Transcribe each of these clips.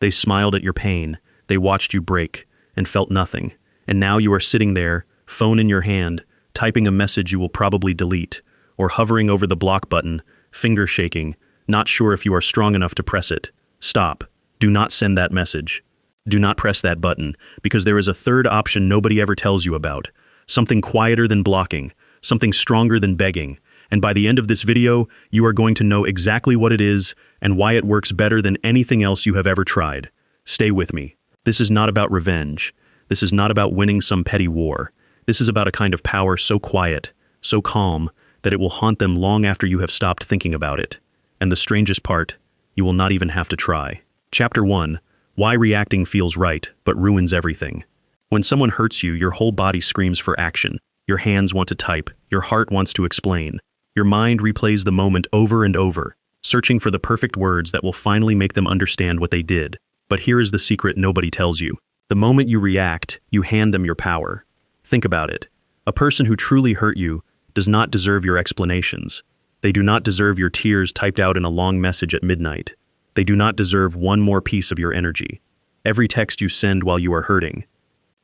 They smiled at your pain, they watched you break, and felt nothing. And now you are sitting there, phone in your hand, typing a message you will probably delete, or hovering over the block button, finger shaking, not sure if you are strong enough to press it. Stop. Do not send that message. Do not press that button, because there is a third option nobody ever tells you about. Something quieter than blocking, something stronger than begging. And by the end of this video, you are going to know exactly what it is and why it works better than anything else you have ever tried. Stay with me. This is not about revenge. This is not about winning some petty war. This is about a kind of power so quiet, so calm, that it will haunt them long after you have stopped thinking about it. And the strangest part, you will not even have to try. Chapter 1. Why reacting feels right, but ruins everything. When someone hurts you, your whole body screams for action. Your hands want to type, your heart wants to explain. Your mind replays the moment over and over, searching for the perfect words that will finally make them understand what they did. But here is the secret nobody tells you. The moment you react, you hand them your power. Think about it. A person who truly hurt you does not deserve your explanations. They do not deserve your tears typed out in a long message at midnight. They do not deserve one more piece of your energy. Every text you send while you are hurting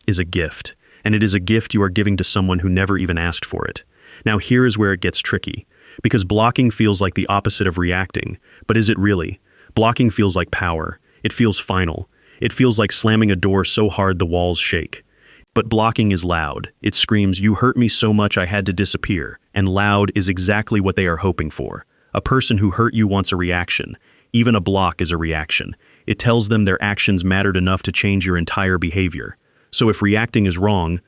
is a gift, and it is a gift you are giving to someone who never even asked for it. Now here is where it gets tricky, because blocking feels like the opposite of reacting, but is it really? Blocking feels like power. It feels final. It feels like slamming a door so hard the walls shake. But blocking is loud. It screams, "You hurt me so much I had to disappear." And loud is exactly what they are hoping for. A person who hurt you wants a reaction. Even a block is a reaction. It tells them their actions mattered enough to change your entire behavior. So if reacting is wrong,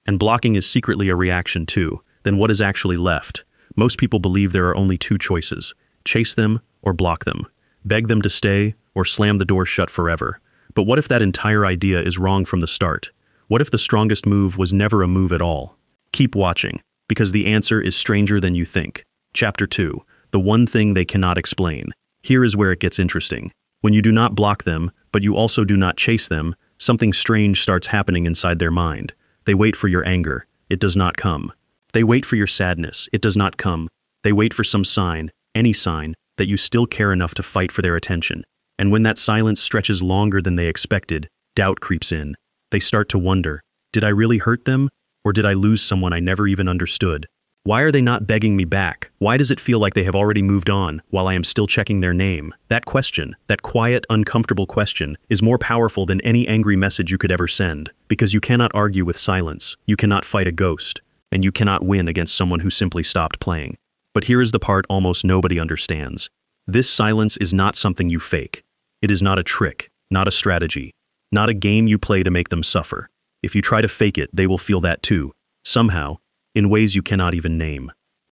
and blocking is secretly a reaction too, then what is actually left? Most people believe there are only two choices: chase them or block them, beg them to stay or slam the door shut forever. But what if that entire idea is wrong from the start? What if the strongest move was never a move at all? Keep watching, because the answer is stranger than you think. Chapter 2. The one thing they cannot explain. Here is where it gets interesting. When you do not block them, but you also do not chase them, something strange starts happening inside their mind. They wait for your anger. It does not come. They wait for your sadness. It does not come. They wait for some sign, any sign, that you still care enough to fight for their attention. And when that silence stretches longer than they expected, doubt creeps in. They start to wonder, did I really hurt them? Or did I lose someone I never even understood? Why are they not begging me back? Why does it feel like they have already moved on while I am still checking their name? That question, that quiet, uncomfortable question, is more powerful than any angry message you could ever send. Because you cannot argue with silence, you cannot fight a ghost, and you cannot win against someone who simply stopped playing. But here is the part almost nobody understands. This silence is not something you fake. It is not a trick, not a strategy, not a game you play to make them suffer. If you try to fake it, they will feel that too, somehow, in ways you cannot even name.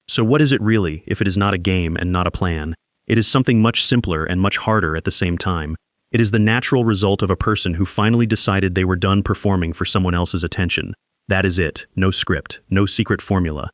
So what is it really, if it is not a game and not a plan? It is something much simpler and much harder at the same time. It is the natural result of a person who finally decided they were done performing for someone else's attention. That is it. No script, no secret formula.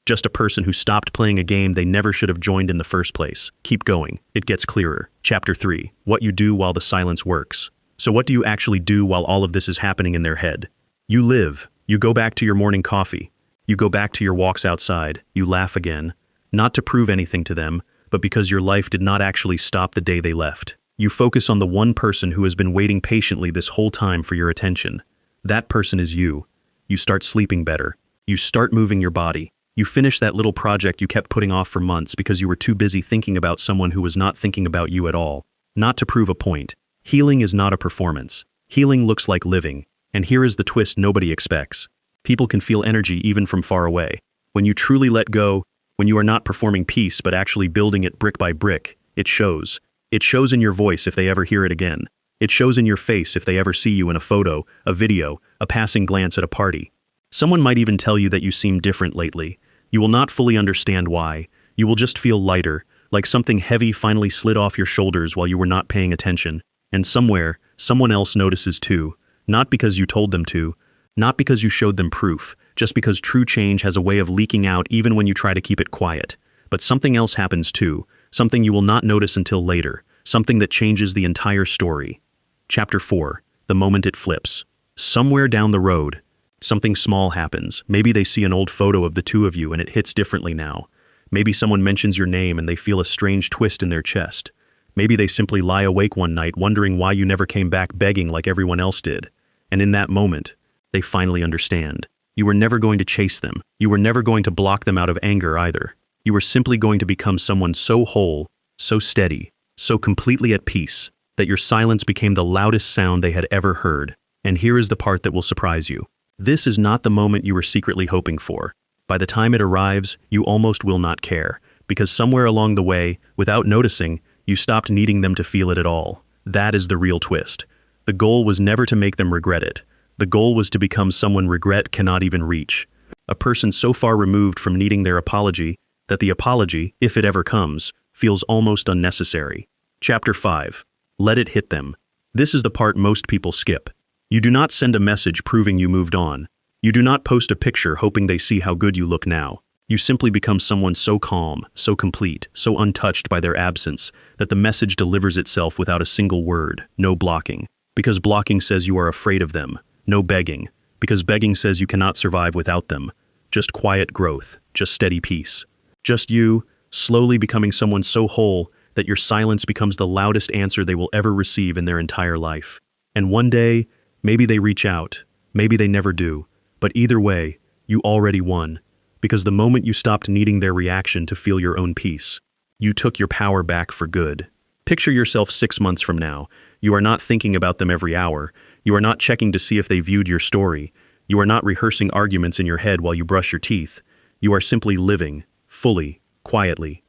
Just a person who stopped playing a game they never should have joined in the first place. Keep going. It gets clearer. Chapter 3. What you do while the silence works. So what do you actually do while all of this is happening in their head? You live. You go back to your morning coffee. You go back to your walks outside. You laugh again. Not to prove anything to them, but because your life did not actually stop the day they left. You focus on the one person who has been waiting patiently this whole time for your attention. That person is you. You start sleeping better. You start moving your body. You finish that little project you kept putting off for months because you were too busy thinking about someone who was not thinking about you at all. Not to prove a point. Healing is not a performance. Healing looks like living. And here is the twist nobody expects. People can feel energy even from far away. When you truly let go, when you are not performing peace but actually building it brick by brick, it shows. It shows in your voice if they ever hear it again. It shows in your face if they ever see you in a photo, a video, a passing glance at a party. Someone might even tell you that you seem different lately. You will not fully understand why. You will just feel lighter, like something heavy finally slid off your shoulders while you were not paying attention. And somewhere, someone else notices too. Not because you told them to, not because you showed them proof, just because true change has a way of leaking out even when you try to keep it quiet. But something else happens too, something you will not notice until later, something that changes the entire story. Chapter 4. The moment it flips. Somewhere down the road, something small happens. Maybe they see an old photo of the two of you and it hits differently now. Maybe someone mentions your name and they feel a strange twist in their chest. Maybe they simply lie awake one night wondering why you never came back begging like everyone else did. And in that moment, they finally understand. You were never going to chase them. You were never going to block them out of anger either. You were simply going to become someone so whole, so steady, so completely at peace, that your silence became the loudest sound they had ever heard. And here is the part that will surprise you. This is not the moment you were secretly hoping for. By the time it arrives, you almost will not care, because somewhere along the way, without noticing, you stopped needing them to feel it at all. That is the real twist. The goal was never to make them regret it. The goal was to become someone regret cannot even reach. A person so far removed from needing their apology that the apology, if it ever comes, feels almost unnecessary. Chapter 5. Let it hit them. This is the part most people skip. You do not send a message proving you moved on. You do not post a picture hoping they see how good you look now. You simply become someone so calm, so complete, so untouched by their absence that the message delivers itself without a single word, no blocking. Because blocking says you are afraid of them. No begging, because begging says you cannot survive without them. Just quiet growth, just steady peace. Just you, slowly becoming someone so whole that your silence becomes the loudest answer they will ever receive in their entire life. And one day, maybe they reach out, maybe they never do, but either way, you already won. Because the moment you stopped needing their reaction to feel your own peace, you took your power back for good. Picture yourself 6 months from now. You are not thinking about them every hour. You are not checking to see if they viewed your story. You are not rehearsing arguments in your head while you brush your teeth. You are simply living, fully, quietly,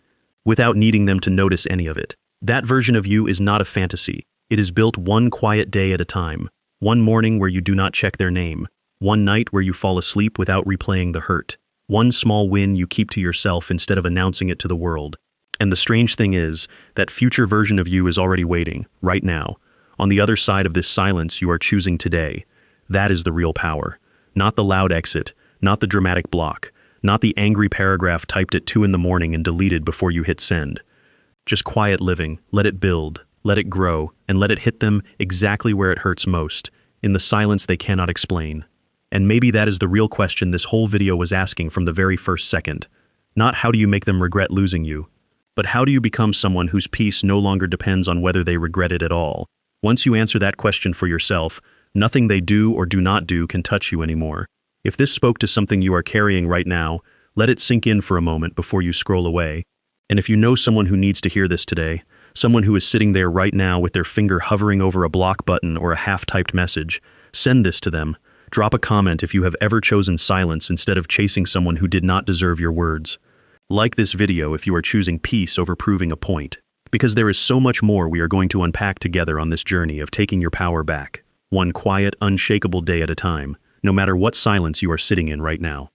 without needing them to notice any of it. That version of you is not a fantasy. It is built one quiet day at a time. One morning where you do not check their name. One night where you fall asleep without replaying the hurt. One small win you keep to yourself instead of announcing it to the world. And the strange thing is, that future version of you is already waiting, right now. On the other side of this silence you are choosing today. That is the real power. Not the loud exit, not the dramatic block, not the angry paragraph typed at 2 a.m. and deleted before you hit send. Just quiet living, let it build, let it grow, and let it hit them exactly where it hurts most, in the silence they cannot explain. And maybe that is the real question this whole video was asking from the very first second. Not how do you make them regret losing you, but how do you become someone whose peace no longer depends on whether they regret it at all. Once you answer that question for yourself, nothing they do or do not do can touch you anymore. If this spoke to something you are carrying right now, let it sink in for a moment before you scroll away. And if you know someone who needs to hear this today, someone who is sitting there right now with their finger hovering over a block button or a half-typed message, send this to them. Drop a comment if you have ever chosen silence instead of chasing someone who did not deserve your words. Like this video if you are choosing peace over proving a point. Because there is so much more we are going to unpack together on this journey of taking your power back. One quiet, unshakable day at a time, no matter what silence you are sitting in right now.